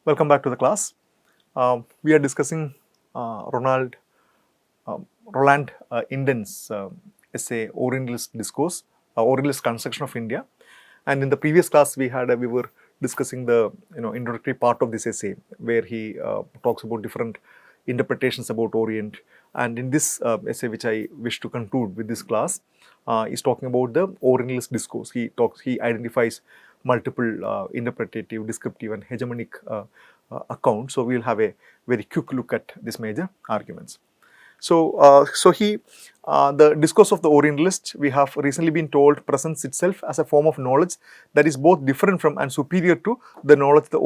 Welcome back to the class. We are discussing Roland Inden's essay Orientalist discourse, Orientalist construction of India. And in the previous class, we were discussing the introductory part of this essay, where he talks about different interpretations about Orient. And in this essay, which I wish to conclude with this class, is talking about the Orientalist discourse. He identifies multiple interpretative, descriptive, and hegemonic accounts. So we will have a very quick look at these major arguments. So, the discourse of the Orientalist, we have recently been told, presents itself as a form of knowledge that is both different from and superior to the knowledge the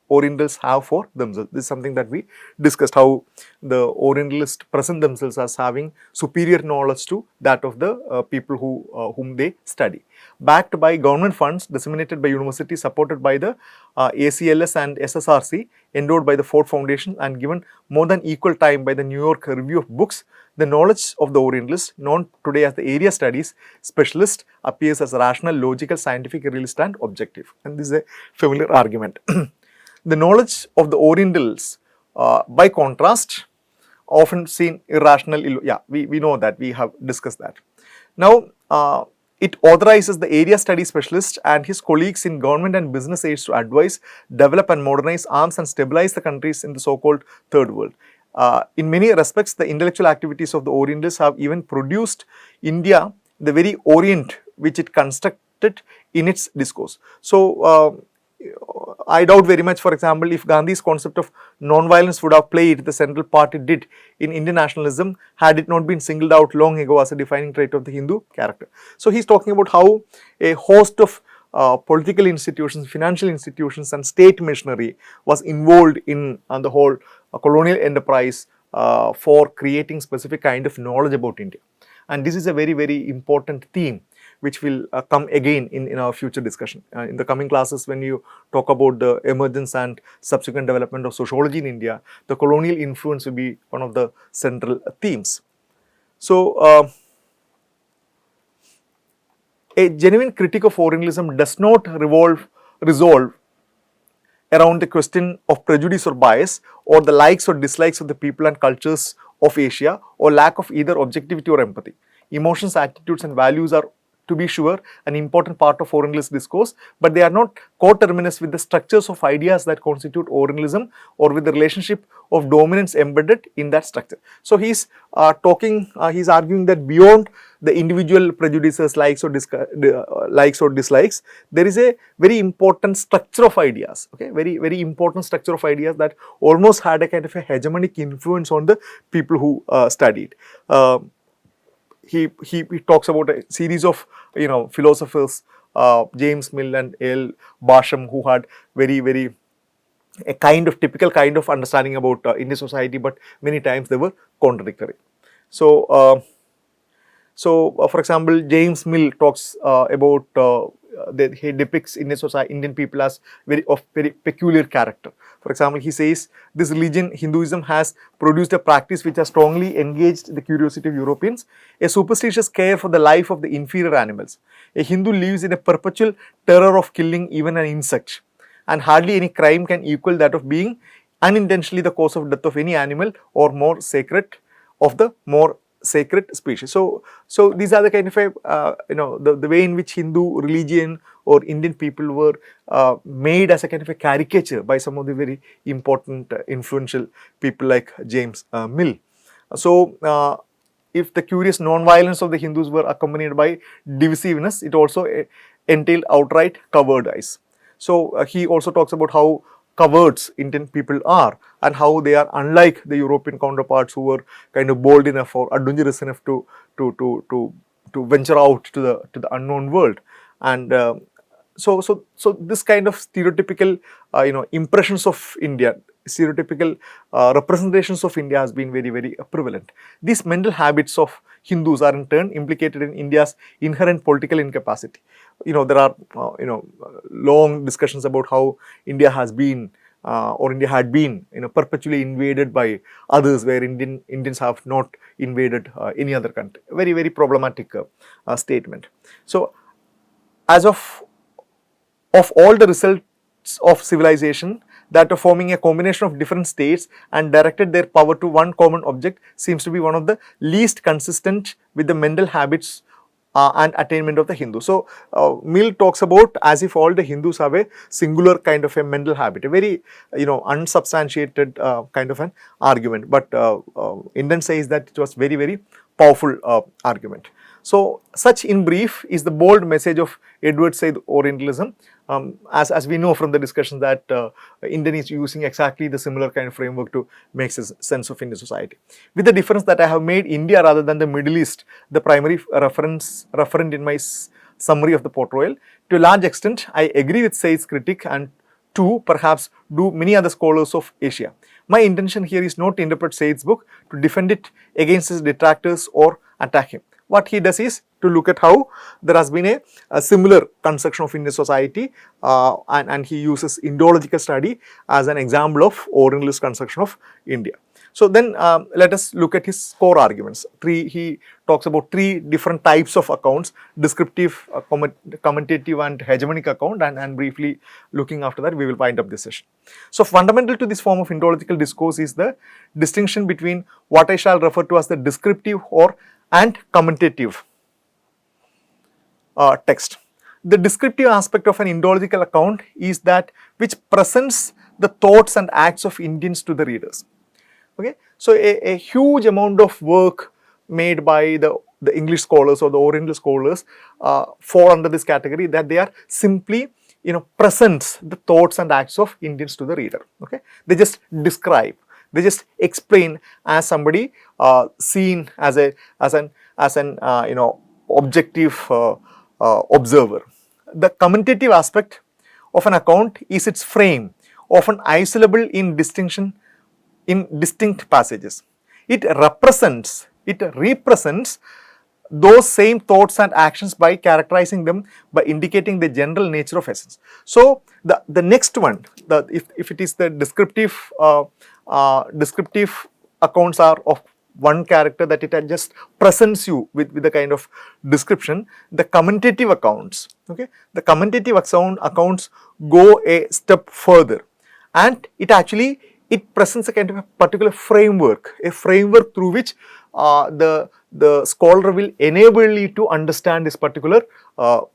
Orientals have for themselves. This is something that we discussed, how the Orientalists present themselves as having superior knowledge to that of the people whom they study. Backed by government funds, disseminated by universities, supported by the ACLS and SSRC, endowed by the Ford Foundation, and given more than equal time by the New York Review of Books, the knowledge of the Orientalist, known today as the area studies specialist, appears as rational, logical, scientific, realist, and objective. And this is a familiar argument. The knowledge of the Orientals, by contrast, often seen irrational. We know that, we have discussed that. Now, it authorizes the area study specialist and his colleagues in government and business aids to advise, develop and modernize arms and stabilize the countries in the so-called third world. In many respects, the intellectual activities of the Orientalists have even produced India, the very Orient which it constructed in its discourse. So, I doubt very much, for example, if Gandhi's concept of non-violence would have played the central part it did in Indian nationalism had it not been singled out long ago as a defining trait of the Hindu character. So, he is talking about how a host of political institutions, financial institutions and state machinery was involved in the whole colonial enterprise for creating specific kind of knowledge about India. And this is a very, very important theme which will come again in our future discussion. In the coming classes, when you talk about the emergence and subsequent development of sociology in India, the colonial influence will be one of the central themes. So, a genuine critique of Orientalism does not resolve around the question of prejudice or bias, or the likes or dislikes of the people and cultures of Asia, or lack of either objectivity or empathy. Emotions, attitudes and values are, to be sure, an important part of Orientalist discourse, but they are not coterminous with the structures of ideas that constitute Orientalism, or with the relationship of dominance embedded in that structure. So, he's arguing that beyond the individual prejudices, likes or dislikes, there is a very important structure of ideas, okay, very important structure of ideas that almost had a kind of a hegemonic influence on the people who studied. He talks about a series of philosophers, James Mill and L. Basham, who had very typical kind of understanding about Indian society, but many times they were contradictory. So, for example, James Mill talks about he depicts Indian people as very peculiar character. For example, he says this religion, Hinduism, has produced a practice which has strongly engaged the curiosity of Europeans, a superstitious care for the life of the inferior animals. A Hindu lives in a perpetual terror of killing even an insect, and hardly any crime can equal that of being unintentionally the cause of death of any animal or more sacred of the more sacred species. So these are the kind of the way in which Hindu religion or Indian people were made as a kind of a caricature by some of the very important influential people like James Mill. So, if the curious non-violence of the Hindus were accompanied by divisiveness, it also entailed outright coward eyes. So, he also talks about how cowards Indian people are, and how they are unlike the European counterparts who were kind of bold enough or adventurous enough to venture out to the unknown world. And so this kind of stereotypical impressions of India, stereotypical representations of India has been very prevalent. These mental habits of Hindus are in turn implicated in India's inherent political incapacity. There are long discussions about how India has been or India had been perpetually invaded by others, where Indians have not invaded any other country. Very problematic statement. So, as of all the results of civilization, that of forming a combination of different states and directed their power to one common object seems to be one of the least consistent with the mental habits and attainment of the Hindu. So, Mill talks about as if all the Hindus have a singular kind of a mental habit, a very unsubstantiated kind of an argument, but Inden says that it was very powerful argument. So, such in brief is the bold message of Edward Said Orientalism. As we know from the discussion that Inden is using exactly the similar kind of framework to make sense of Indian society. With the difference that I have made India rather than the Middle East the primary referent in my summary of the portrayal. To a large extent, I agree with Said's critic, and to perhaps do many other scholars of Asia. My intention here is not to interpret Said's book, to defend it against his detractors or attack him. What he does is to look at how there has been a similar construction of Indian society, and he uses Indological study as an example of Orientalist construction of India. So then let us look at his core arguments. He talks about three different types of accounts: descriptive, commentative and hegemonic account, and briefly looking after that we will wind up this session. So fundamental to this form of Indological discourse is the distinction between what I shall refer to as the descriptive and commentative text. The descriptive aspect of an Indological account is that which presents the thoughts and acts of Indians to the readers. Okay, so a huge amount of work made by the English scholars or the Oriental scholars fall under this category, that they are simply presents the thoughts and acts of Indians to the reader. Okay, they just describe. They just explain as somebody seen as an objective observer. The commentative aspect of an account is its frame, often isolable in distinct passages. It represents those same thoughts and actions by characterizing them, by indicating the general nature of essence. So the next one, if it is the descriptive accounts are of one character, that it just presents you with the kind of description. The commentative accounts, okay, the commentative accounts go a step further, and it presents a kind of a particular framework, through which the scholar will enable you to understand this particular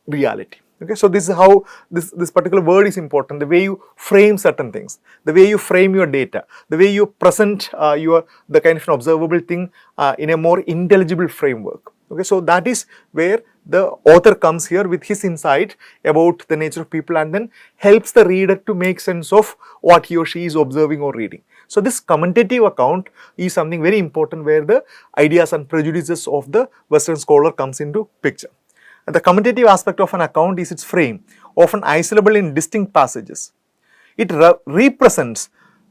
reality. Okay, so this is how this particular word is important. The way you frame certain things, the way you frame your data, the way you present the kind of an observable thing in a more intelligible framework. Okay, so that is where the author comes here with his insight about the nature of people, and then helps the reader to make sense of what he or she is observing or reading. So this commentative account is something very important, where the ideas and prejudices of the Western scholar comes into picture. And the commentative aspect of an account is its frame, often isolable in distinct passages. It represents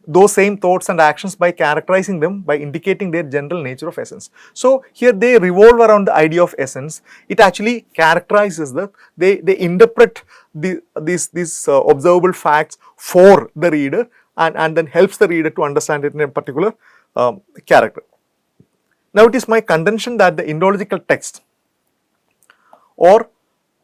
those same thoughts and actions by characterizing them, by indicating their general nature of essence. So here they revolve around the idea of essence. It actually characterizes they interpret these observable facts for the reader, and then helps the reader to understand it in a particular character. Now it is my contention that the Indological text or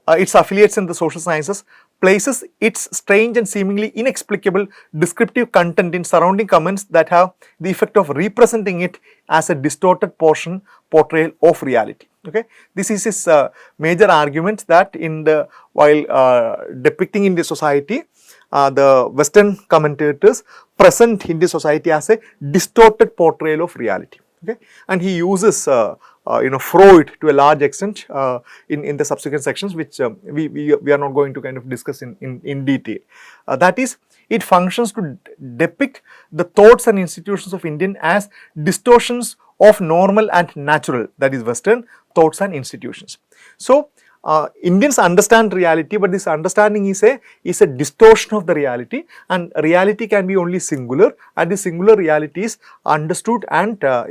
its affiliates in the social sciences places its strange and seemingly inexplicable descriptive content in surrounding comments that have the effect of representing it as a distorted portrayal of reality. Okay, this is his major argument, that while depicting Indian society, the Western commentators present Indian society as a distorted portrayal of reality. Okay, and he uses Freud to a large extent in the subsequent sections, which we are not going to kind of discuss in detail. That is, it functions to depict the thoughts and institutions of Indian as distortions of normal and natural, that is Western thoughts and institutions. So Indians understand reality, but this understanding is a distortion of the reality, and reality can be only singular, and the singular reality is understood and then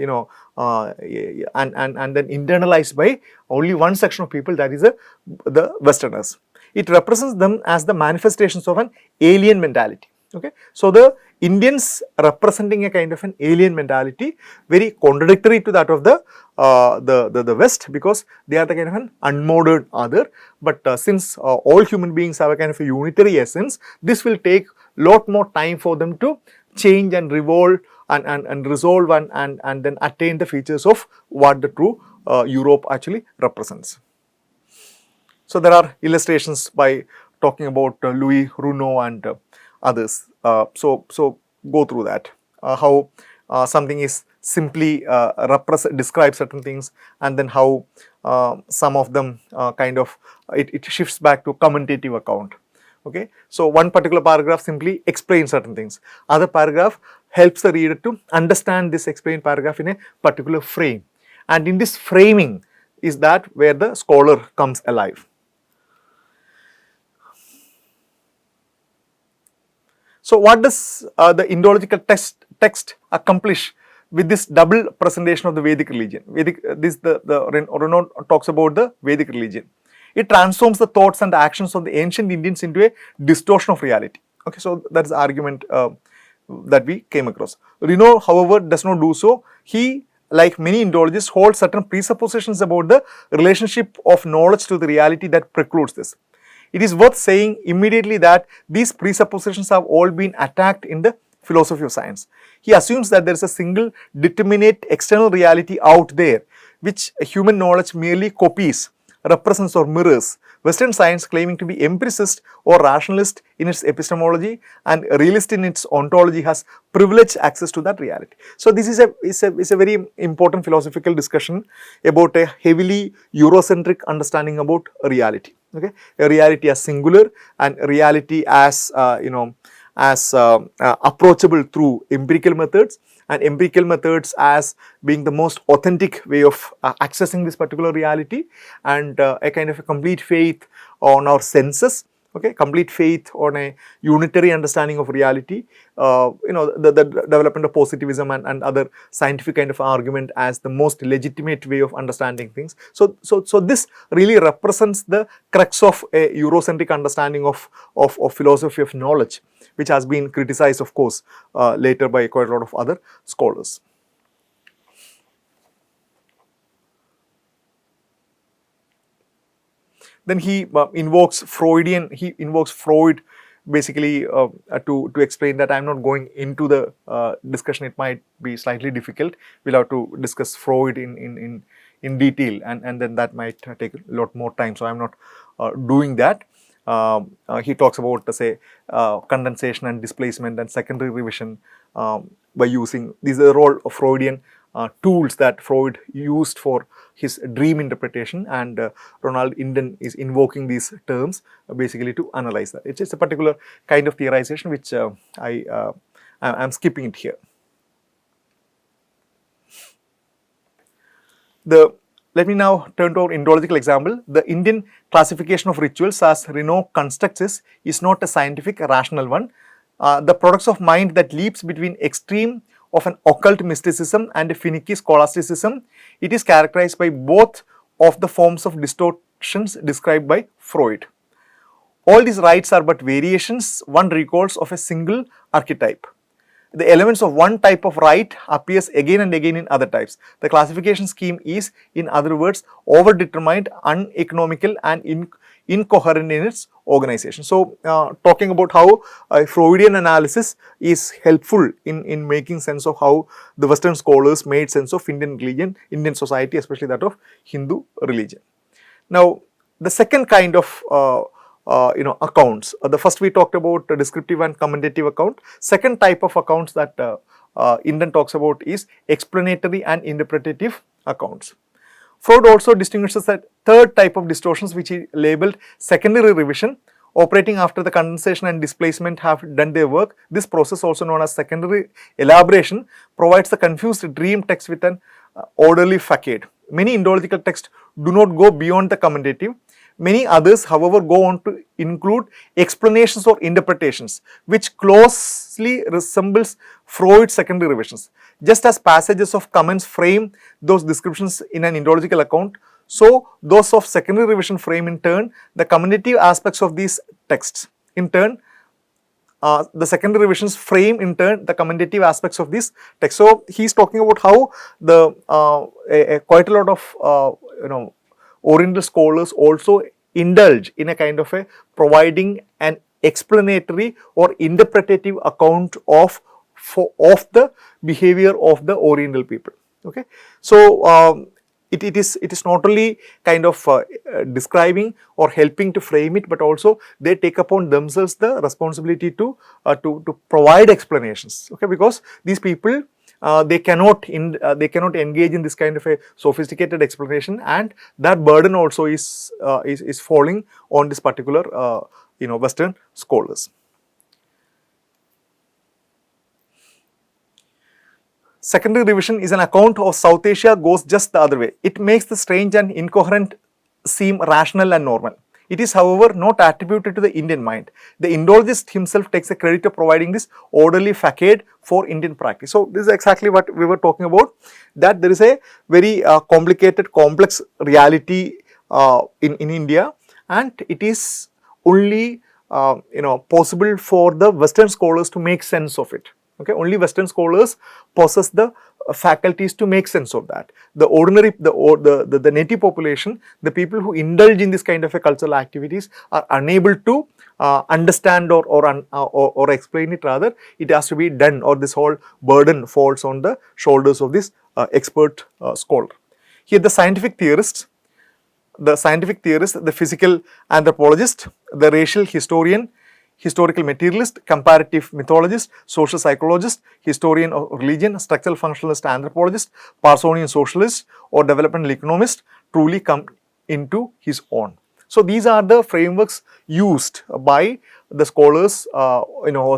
internalized by only one section of people, that is the Westerners. It represents them as the manifestations of an alien mentality. Okay, so the Indians representing a kind of an alien mentality, very contradictory to that of the West, because they are the kind of an unmodern other. But since all human beings have a kind of a unitary essence, this will take lot more time for them to change and revolve and resolve and then attain the features of what the true Europe actually represents. So there are illustrations by talking about Louis Renault and others. So go through that. How something is simply describe certain things, and then how some of them kind of it shifts back to commentative account. Okay, so one particular paragraph simply explains certain things. Other paragraph helps the reader to understand this explained paragraph in a particular frame, and in this framing is that where the scholar comes alive. So what does the Indological text accomplish with this double presentation of the Vedic religion? Renaud talks about the Vedic religion. It transforms the thoughts and actions of the ancient Indians into a distortion of reality. Okay, so that's the argument that we came across. Renaud, however, does not do so. He, like many Indologists, holds certain presuppositions about the relationship of knowledge to the reality that precludes this. It is worth saying immediately that these presuppositions have all been attacked in the philosophy of science. He assumes that there is a single determinate external reality out there which human knowledge merely copies, represents or mirrors. Western science, claiming to be empiricist or rationalist in its epistemology and realist in its ontology, has privileged access to that reality. So this is a very important philosophical discussion about a heavily Eurocentric understanding about reality. Okay, a reality as singular and reality as approachable through empirical methods, and empirical methods as being the most authentic way of accessing this particular reality, and a kind of a complete faith on our senses. Okay, complete faith on a unitary understanding of reality, the development of positivism and other scientific kind of argument as the most legitimate way of understanding things. So this really represents the crux of a Eurocentric understanding of philosophy of knowledge, which has been criticized, of course, later by quite a lot of other scholars. Then he invokes Freudian. He invokes Freud basically to explain that. I'm not going into the discussion. It might be slightly difficult. We'll have to discuss Freud in detail, and then that might take a lot more time. So I'm not doing that. He talks about, say, condensation and displacement and secondary revision by using these are all Freudian tools that Freud used for his dream interpretation, and Ronald Inden is invoking these terms basically to analyze that. It's a particular kind of theorization which I'm skipping it here. Let me now turn to our Indological example. The Indian classification of rituals as Renaud constructs is not a scientific, rational one. The products of mind that leaps between extreme of an occult mysticism and a finicky scholasticism, it is characterized by both of the forms of distortions described by Freud. All these rites are but variations one recalls of a single archetype. The elements of one type of rite appears again and again in other types. The classification scheme is, in other words, overdetermined, uneconomical and incoherent in its organization. So, talking about how Freudian analysis is helpful in making sense of how the Western scholars made sense of Indian religion, Indian society, especially that of Hindu religion. Now, the second kind of accounts. The first we talked about descriptive and commentative account. Second type of accounts that Inden talks about is explanatory and interpretative accounts. Freud also distinguishes a third type of distortions which he labeled secondary revision, operating after the condensation and displacement have done their work. This process, also known as secondary elaboration, provides the confused dream text with an orderly facade. Many Indological texts do not go beyond the commentative. Many others, however, go on to include explanations or interpretations, which closely resembles Freud's secondary revisions. Just as passages of comments frame those descriptions in an Indological account, so those of secondary revision frame in turn the commentative aspects of these texts. In turn, the secondary revisions frame in turn the commentative aspects of this text. So he's talking about how the quite a lot of Oriental scholars also indulge in a kind of a providing an explanatory or interpretative account of the behavior of the Oriental people. Okay, so it is not only kind of describing or helping to frame it, but also they take upon themselves the responsibility to provide explanations. Okay, because these people they cannot engage in this kind of a sophisticated explanation, and that burden also is falling on this particular Western scholars. Secondary revision is an account of South Asia goes just the other way. It makes the strange and incoherent seem rational and normal. It is, however, not attributed to the Indian mind. The Indologist himself takes the credit of providing this orderly facade for Indian practice. So, this is exactly what we were talking about, that there is a very complicated, complex reality in India, and it is only possible for the Western scholars to make sense of it. Okay, only Western scholars possess the faculties to make sense of that. The ordinary, the native population, the people who indulge in this kind of a cultural activities are unable to understand or explain it. Rather, it has to be done, or this whole burden falls on the shoulders of this expert scholar. Here, the scientific theorist, the physical anthropologist, the racial historian, historical materialist, comparative mythologist, social psychologist, historian of religion, structural functionalist anthropologist, Parsonian socialist, or developmental economist truly come into his own. So, these are the frameworks used by the scholars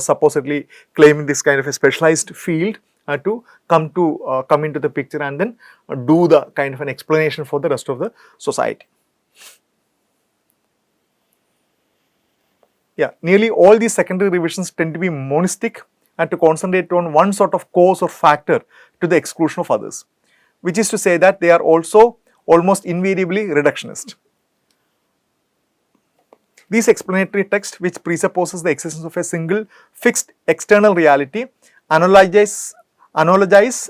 supposedly claiming this kind of a specialized field to come into the picture and then do the kind of an explanation for the rest of the society. Yeah, nearly all these secondary revisions tend to be monistic and to concentrate on one sort of cause or factor to the exclusion of others, which is to say that they are also almost invariably reductionist. These explanatory texts, which presupposes the existence of a single fixed external reality, analogize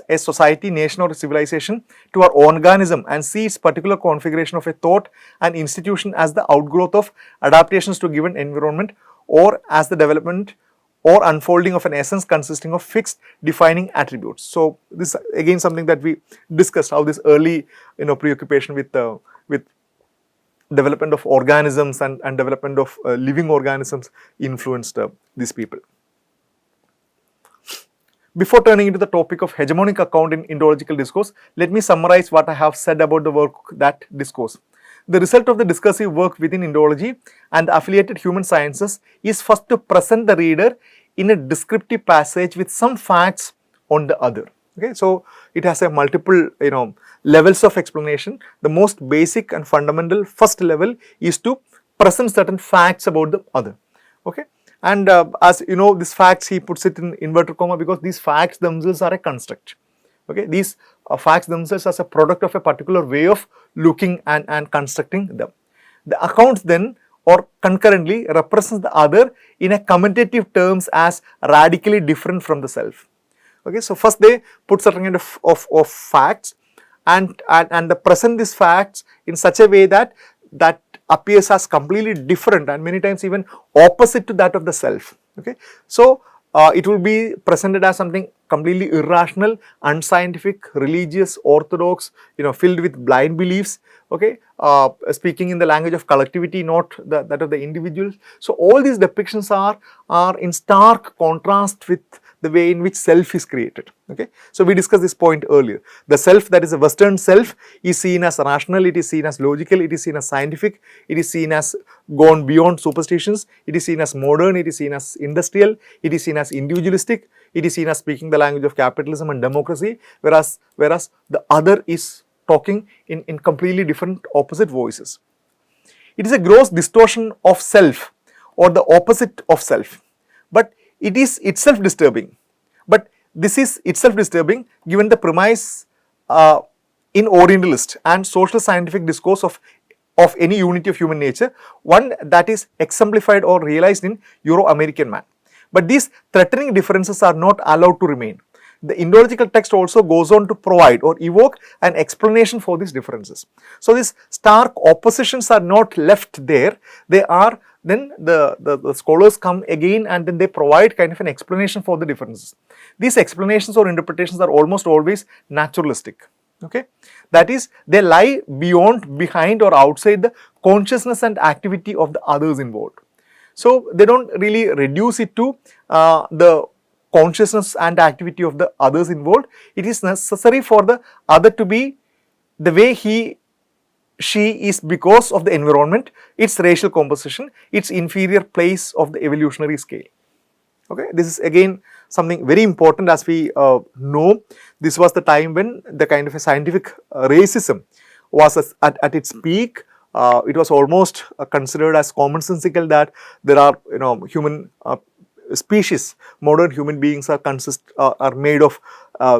a society, nation, or civilization to our organism and see its particular configuration of a thought and institution as the outgrowth of adaptations to a given environment, or as the development or unfolding of an essence consisting of fixed defining attributes. So, this again something that we discussed, how this early preoccupation with development of organisms and development of living organisms influenced these people. Before turning into the topic of hegemonic account in Indological discourse, let me summarize what I have said about the work that discourse. The result of the discursive work within Indology and affiliated human sciences is first to present the reader in a descriptive passage with some facts on the other. Okay, so it has a multiple levels of explanation. The most basic and fundamental first level is to present certain facts about the other. Okay. And as you know, these facts he puts it in inverted comma because these facts themselves are a construct. Okay, these facts themselves as a product of a particular way of looking and constructing them. The accounts then or concurrently represents the other in a commentative terms as radically different from the self. Okay, so first they put certain kind of facts and they present these facts in such a way that appears as completely different and many times even opposite to that of the self. Okay, so it will be presented as something completely irrational, unscientific, religious, orthodox, filled with blind beliefs. Okay, speaking in the language of collectivity, not that of the individual. So all these depictions are in stark contrast with the way in which self is created. Okay, so we discussed this point earlier. The self, that is a Western self, is seen as rational, it is seen as logical, it is seen as scientific, it is seen as gone beyond superstitions, it is seen as modern, it is seen as industrial, it is seen as individualistic, it is seen as speaking the language of capitalism and democracy, whereas the other is talking in completely different opposite voices. It is a gross distortion of self or the opposite of self, but it is itself disturbing. But this is itself disturbing given the premise in Orientalist and social scientific discourse of any unity of human nature, one that is exemplified or realized in Euro-American man. But these threatening differences are not allowed to remain. The Indological text also goes on to provide or evoke an explanation for these differences. So, these stark oppositions are not left there, they are then the scholars come again and then they provide kind of an explanation for the differences. These explanations or interpretations are almost always naturalistic. Okay, that is, they lie beyond, behind or outside the consciousness and activity of the others involved. So, they do not really reduce it to the consciousness and activity of the others involved. It is necessary for the other to be the way she is because of the environment, its racial composition, its inferior place of the evolutionary scale. Okay, this is again something very important. As we know, this was the time when the kind of a scientific racism was at its peak. It was almost considered as commonsensical that there are human species, modern human beings are made of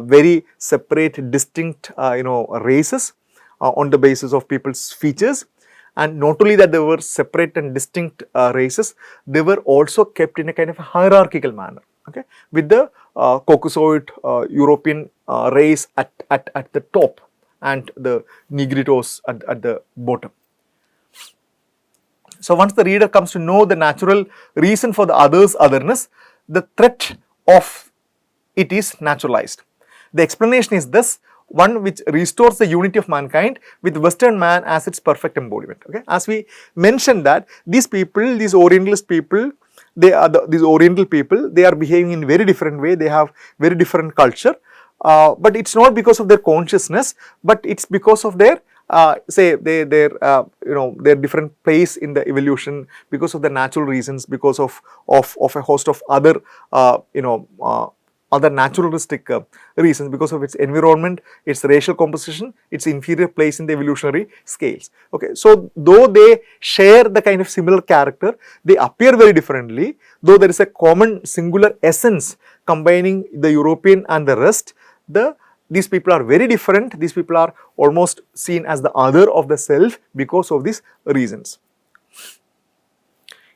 very separate, distinct races on the basis of people's features. And not only that they were separate and distinct races, they were also kept in a kind of a hierarchical manner, okay, with the Caucasoid European race at the top and the Negritos at the bottom. So, once the reader comes to know the natural reason for the other's otherness, the threat of it is naturalized. The explanation is thus one which restores the unity of mankind with Western man as its perfect embodiment. Okay? As we mentioned that these people, these Orientalist people, they are these Oriental people, they are behaving in very different way, they have very different culture, but it is not because of their consciousness, but it is because of their say their different place in the evolution, because of the natural reasons, because of a host of other other naturalistic reasons, because of its environment, its racial composition, its inferior place in the evolutionary scales. Okay, so though they share the kind of similar character, they appear very differently. Though there is a common singular essence combining the European and the rest, these people are very different. These people are almost seen as the other of the self because of these reasons.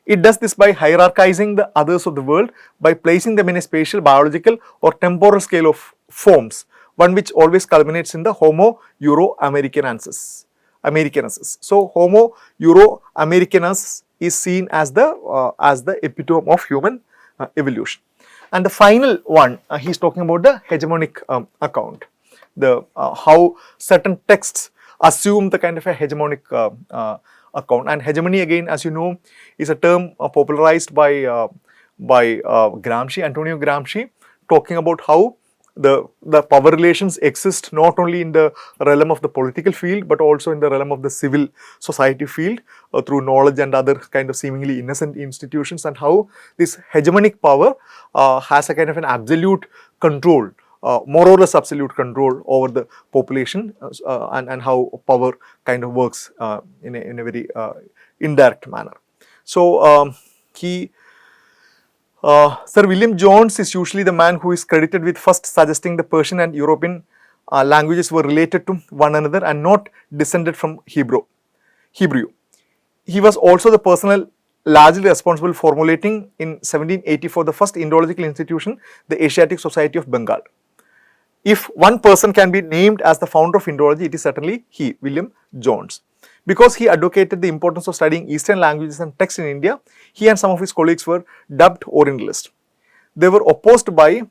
It does this by hierarchizing the others of the world, by placing them in a spatial, biological or temporal scale of forms, one which always culminates in the Homo Euro-Americanensis. So, Homo Euro-Americanus is seen as the epitome of human evolution. And the final one, he is talking about the hegemonic account, how certain texts assume the kind of a hegemonic account. And hegemony, again, as you know, is a term popularized by Gramsci, Antonio Gramsci, talking about how the power relations exist not only in the realm of the political field, but also in the realm of the civil society field through knowledge and other kind of seemingly innocent institutions, and how this hegemonic power has a kind of an absolute control, more or less absolute control over the population, and how power kind of works in a very indirect manner. So, Sir William Jones is usually the man who is credited with first suggesting the Persian and European languages were related to one another and not descended from Hebrew. He was also the person largely responsible for formulating in 1784 the first Indological institution, the Asiatic Society of Bengal. If one person can be named as the founder of Indology, it is certainly he, William Jones. Because he advocated the importance of studying Eastern languages and texts in India, he and some of his colleagues were dubbed Orientalist. They were opposed by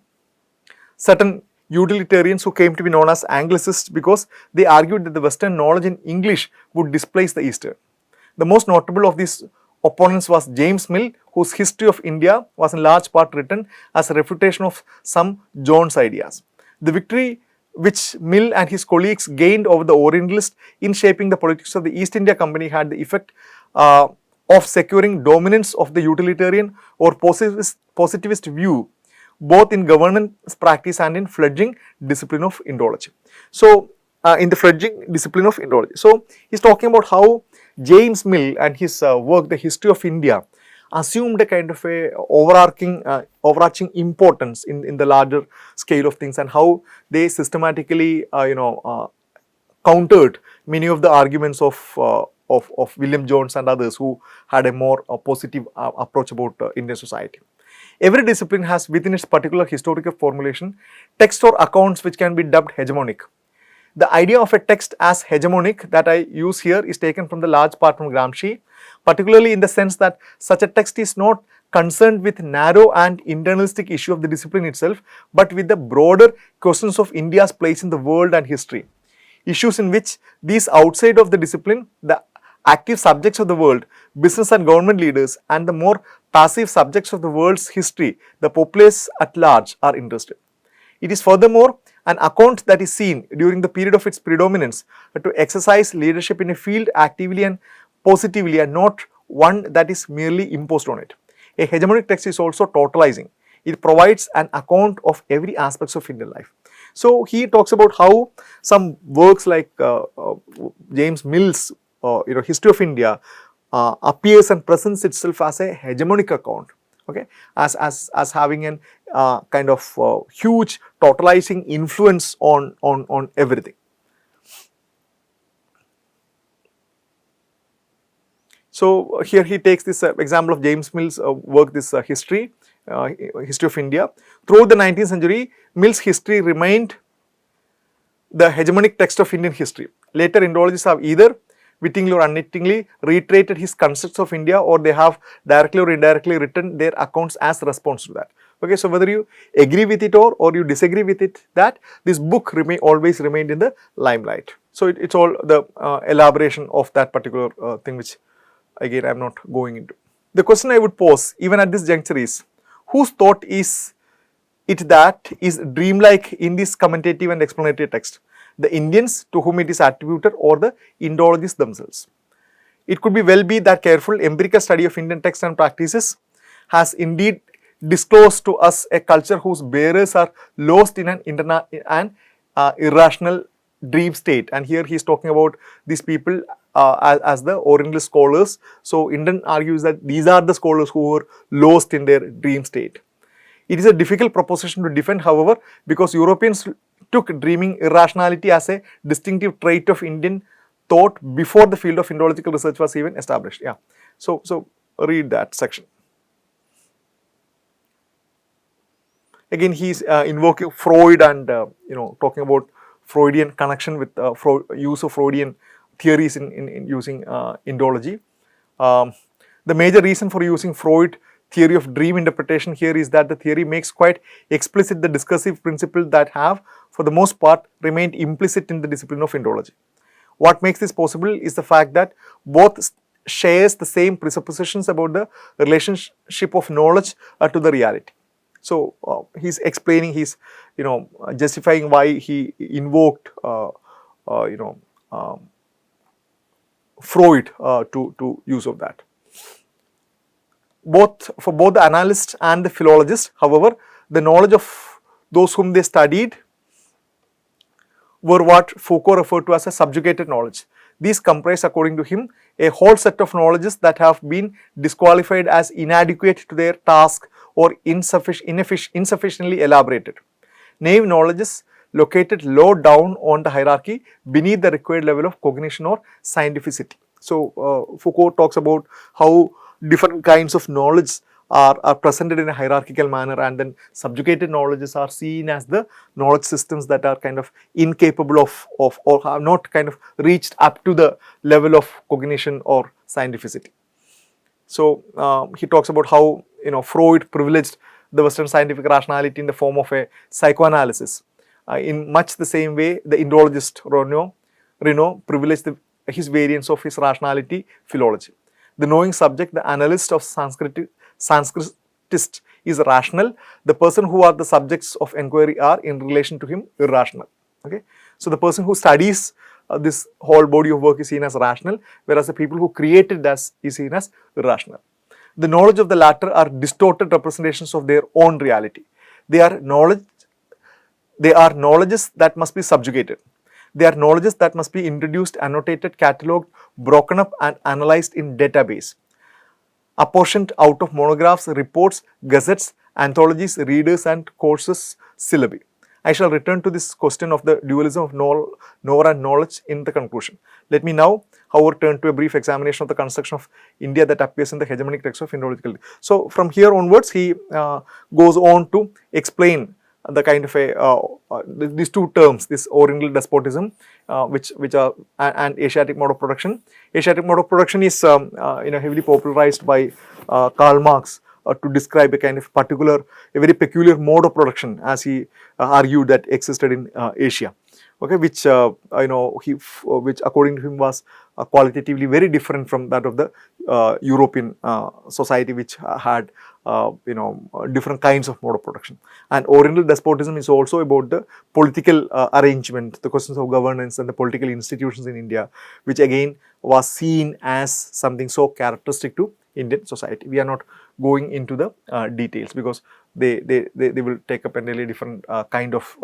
certain utilitarians who came to be known as Anglicists because they argued that the Western knowledge in English would displace the Eastern. The most notable of these opponents was James Mill, whose History of India was in large part written as a refutation of some Jones ideas. The victory which Mill and his colleagues gained over the Orientalists in shaping the politics of the East India Company had the effect of securing dominance of the utilitarian or positivist view both in governance practice and in fledgling discipline of Indology. So, in the fledgling discipline of Indology. So, he is talking about how James Mill and his work, The History of India, assumed a kind of a overarching importance in the larger scale of things, and how they systematically countered many of the arguments of William Jones and others who had a more positive approach about Indian society. Every discipline has within its particular historical formulation texts or accounts which can be dubbed hegemonic. The idea of a text as hegemonic that I use here is taken from the large part from Gramsci, particularly in the sense that such a text is not concerned with narrow and internalistic issue of the discipline itself, but with the broader questions of India's place in the world and history. Issues in which these outside of the discipline, the active subjects of the world, business and government leaders, and the more passive subjects of the world's history, the populace at large, are interested. It is furthermore an account that is seen during the period of its predominance to exercise leadership in a field actively and positively, and not one that is merely imposed on it. A hegemonic text is also totalizing. It provides an account of every aspect of Indian life. So he talks about how some works like James Mill's History of India appears and presents itself as a hegemonic account, okay, as having an kind of huge totalizing influence on everything. So here he takes this example of James Mill's work, this History of India. Throughout the 19th century, Mill's history remained the hegemonic text of Indian history. Later Indologists have either wittingly or unwittingly reiterated his concepts of India, or they have directly or indirectly written their accounts as response to that. Okay, so whether you agree with it or you disagree with it, that this book always remained in the limelight. So it's all the elaboration of that particular thing, which again I am not going into. The question I would pose even at this juncture is, whose thought is it that is dreamlike in this commentative and explanatory text? The Indians to whom it is attributed, or the Indologists themselves? It could well be that careful empirical study of Indian texts and practices has indeed disclosed to us a culture whose bearers are lost in an irrational dream state. And here he is talking about these people as the Orientalist scholars. So Inden argues that these are the scholars who were lost in their dream state. It is a difficult proposition to defend, however, because Europeans took dreaming irrationality as a distinctive trait of Indian thought before the field of Indological research was even established. Yeah, so read that section. Again, he is invoking Freud and talking about Freudian connection with use of Freudian theories in using Indology. The major reason for using Freud theory of dream interpretation here is that the theory makes quite explicit the discursive principles that have, for the most part, remained implicit in the discipline of Indology. What makes this possible is the fact that both shares the same presuppositions about the relationship of knowledge to the reality. So he's explaining, he's justifying why he invoked Freud to use of that. For both the analyst and the philologist, however, the knowledge of those whom they studied were what Foucault referred to as a subjugated knowledge. These comprise, according to him, a whole set of knowledges that have been disqualified as inadequate to their task or insufficiently elaborated. Naive knowledges located low down on the hierarchy beneath the required level of cognition or scientificity. So Foucault talks about how different kinds of knowledge are presented in a hierarchical manner, and then subjugated knowledges are seen as the knowledge systems that are kind of incapable of or have not kind of reached up to the level of cognition or scientificity. So he talks about how Freud privileged the Western scientific rationality in the form of a psychoanalysis. In much the same way, the Indologist Renaud privileged his variants of his rationality, philology. The knowing subject, the analyst of Sanskritist, is rational. The person who are the subjects of inquiry are, in relation to him, irrational. Okay, so the person who studies this whole body of work is seen as rational, whereas the people who created this is seen as irrational. The knowledge of the latter are distorted representations of their own reality. They are knowledges that must be subjugated. They are knowledges that must be introduced, annotated, catalogued, broken up and analyzed in database, apportioned out of monographs, reports, gazettes, anthologies, readers and courses, syllabi. I shall return to this question of the dualism of knower and knowledge in the conclusion. Let me now, however, turn to a brief examination of the construction of India that appears in the hegemonic text of Indological. So, from here onwards, he goes on to explain the kind of these two terms, this Oriental despotism, which are and Asiatic mode of production. Asiatic mode of production is heavily popularized by Karl Marx to describe a kind of particular, a very peculiar mode of production, as he argued that existed in Asia. Okay, which which according to him was qualitatively very different from that of the European society, which had different kinds of mode of production. And Oriental despotism is also about the political arrangement, the questions of governance and the political institutions in India, which again was seen as something so characteristic to Indian society. We are not going into the details because they will take up a really different kind of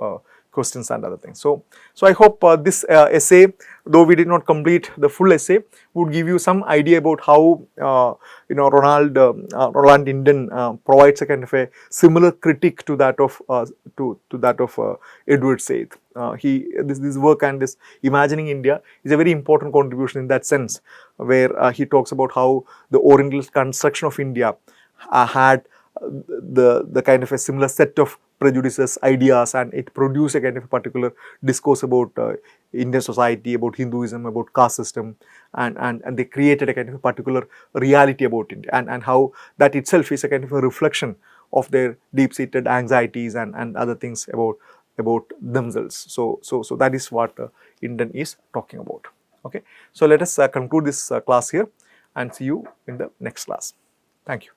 questions and other things. So I hope this essay, though we did not complete the full essay, would give you some idea about how Ronald Inden provides a kind of a similar critique to that of Edward Said. This work and this Imagining India is a very important contribution in that sense, where he talks about how the Orientalist construction of India had the kind of a similar set of prejudices, ideas, and it produced a kind of a particular discourse about Indian society, about Hinduism, about caste system, and they created a kind of a particular reality about India, and how that itself is a kind of a reflection of their deep-seated anxieties and other things about themselves. So that is what Inden is talking about. Okay, so let us conclude this class here and see you in the next class. Thank you.